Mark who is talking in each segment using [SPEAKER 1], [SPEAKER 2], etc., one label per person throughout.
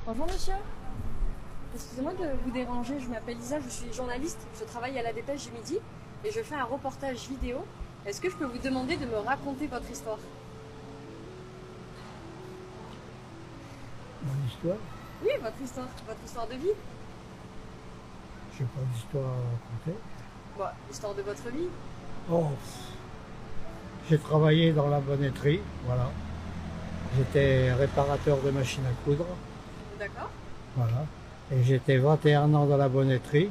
[SPEAKER 1] Bonjour monsieur, excusez-moi de vous déranger, je m'appelle Lisa, je suis journaliste, je travaille à la Dépêche du Midi et je fais un reportage vidéo. Est-ce que je peux vous demander de me raconter votre histoire?
[SPEAKER 2] Mon histoire,
[SPEAKER 1] Oui, votre histoire de vie.
[SPEAKER 2] j'ai pas d'histoire à raconter.
[SPEAKER 1] Bon, l'histoire de votre vie.
[SPEAKER 2] Oh, j'ai travaillé dans la bonneterie, voilà. J'étais réparateur de machines à coudre,
[SPEAKER 1] D'accord.
[SPEAKER 2] voilà. Et j'étais 21 ans dans la bonneterie.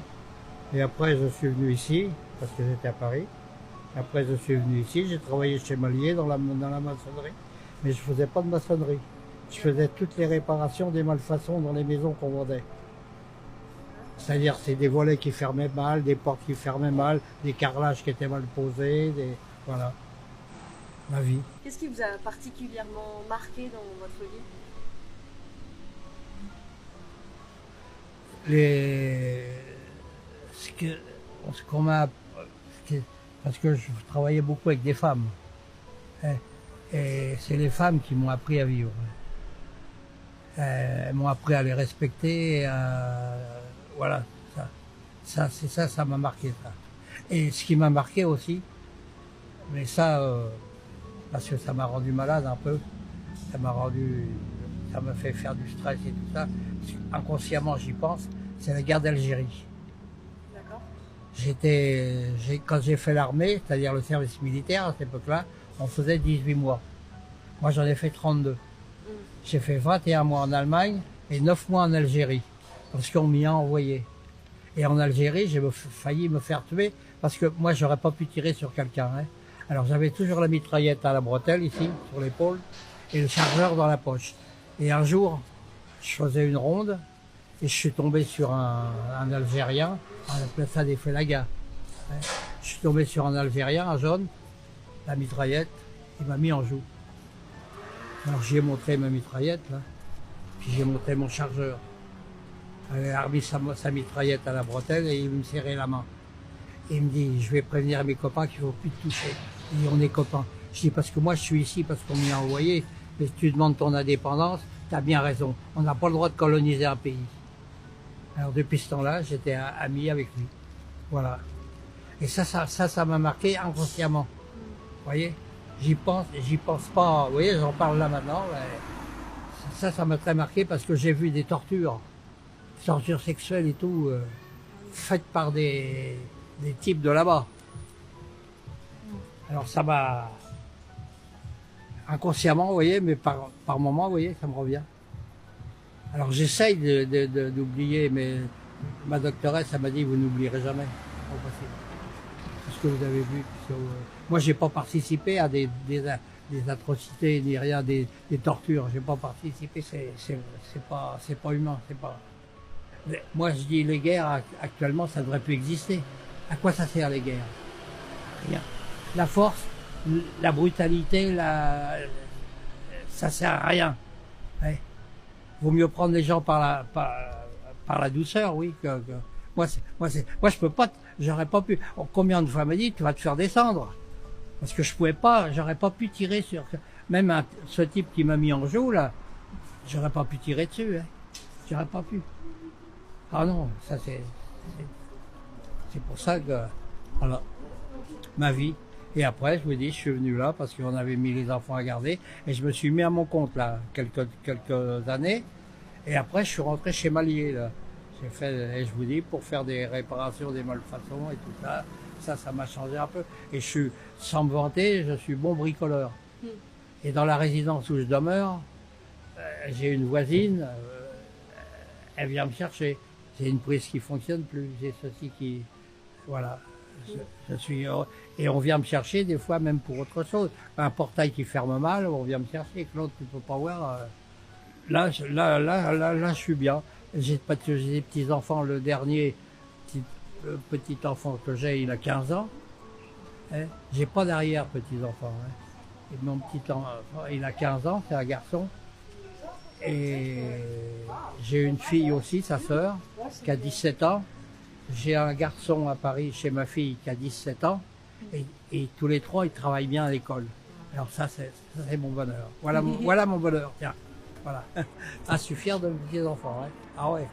[SPEAKER 2] Et après, je suis venu ici, parce que j'étais à Paris. Après, je suis venu ici, j'ai travaillé chez Malier dans la maçonnerie. Mais je faisais pas de maçonnerie. Je faisais toutes les réparations des malfaçons dans les maisons qu'on vendait. C'est-à-dire, c'est des volets qui fermaient mal, des portes qui fermaient mal, des carrelages qui étaient mal posés, voilà, ma vie.
[SPEAKER 1] Qu'est-ce qui vous a particulièrement marqué dans votre vie?
[SPEAKER 2] Les... ce qu'on m'a, parce que je travaillais beaucoup avec des femmes. hein, Et c'est les femmes qui m'ont appris à vivre. Elles m'ont appris à les respecter, voilà, ça m'a marqué ça. Et ce qui m'a marqué aussi, mais ça, parce que ça m'a rendu malade un peu, ça m'a fait faire du stress et tout ça. Inconsciemment, j'y pense. C'est la guerre d'Algérie.
[SPEAKER 1] D'accord.
[SPEAKER 2] Quand j'ai fait l'armée, c'est-à-dire le service militaire à cette époque-là, on faisait 18 mois. Moi, j'en ai fait 32. J'ai fait 21 mois en Allemagne et 9 mois en Algérie, parce qu'on m'y a envoyé. Et en Algérie, j'ai failli me faire tuer, parce que moi, j'aurais pas pu tirer sur quelqu'un. Alors, j'avais toujours la mitraillette à la bretelle, ici, sur l'épaule, et le chargeur dans la poche. Et un jour, je faisais une ronde, et je suis tombé sur un Algérien, on appelait ça des Félagas. Je suis tombé sur un Algérien, un jaune, la mitraillette, il m'a mis en joue. Alors j'ai montré ma mitraillette, là, puis j'ai montré mon chargeur. Il a remis sa mitraillette à la bretelle et il me serrait la main. Et il me dit, je vais prévenir mes copains qu'il ne faut plus te toucher. Et on est copains. Je dis, parce que moi je suis ici parce qu'on m'y a envoyé, mais si tu demandes ton indépendance, tu as bien raison. On n'a pas le droit de coloniser un pays. Alors depuis ce temps-là, j'étais ami avec lui. Voilà. Et ça m'a marqué inconsciemment. Vous voyez? J'y pense pas. Vous voyez, j'en parle là maintenant. Mais ça m'a très marqué parce que j'ai vu des tortures sexuelles et tout, faites par des types de là-bas. Alors ça m'a inconsciemment, vous voyez, mais par moment, vous voyez, ça me revient. Alors j'essaye d'oublier, mais ma doctoresse, elle m'a dit, vous n'oublierez jamais. Pas possible. Tout ce que vous avez vu. Moi, j'ai pas participé à des atrocités ni rien, des tortures. J'ai pas participé. C'est pas humain. C'est pas. Moi, je dis les guerres actuellement, ça devrait plus exister. À quoi ça sert les guerres? Rien. La force, la brutalité, ça sert à rien. Ouais. Vaut mieux prendre les gens par la douceur, oui. Moi, je peux pas, j'aurais pas pu. Combien de fois m'a dit, tu vas te faire descendre? Parce que je pouvais pas, j'aurais pas pu tirer sur, même ce type qui m'a mis en joue, là, j'aurais pas pu tirer dessus, J'aurais pas pu. Ah non, ça c'est pour ça que, voilà, ma vie. Et après, je vous dis, je suis venu là parce qu'on avait mis les enfants à garder et je me suis mis à mon compte, là, quelques années. Et après, je suis rentré chez Malier, là. J'ai fait, et je vous dis, pour faire des réparations des malfaçons et tout ça, ça m'a changé un peu. Et sans me vanter, je suis bon bricoleur. Et dans la résidence où je demeure, j'ai une voisine, elle vient me chercher. J'ai une prise qui fonctionne plus, j'ai ceci qui, voilà. Je suis, et on vient me chercher des fois même pour autre chose. Un portail qui ferme mal, on vient me chercher. Claude, tu peux pas voir. Là, je suis bien. J'ai des petits enfants. Le dernier petit enfant que j'ai, il a 15 ans. J'ai pas d'arrière petits enfants. Et mon petit enfant, il a 15 ans, c'est un garçon. Et j'ai une fille aussi, sa sœur, qui a 17 ans. J'ai un garçon à Paris chez ma fille qui a 17 ans. Et tous les trois, ils travaillent bien à l'école. Alors ça, c'est mon bonheur. Voilà mon bonheur, tiens. Voilà. Ah, je suis fier de mes petits enfants. Hein. Ah ouais.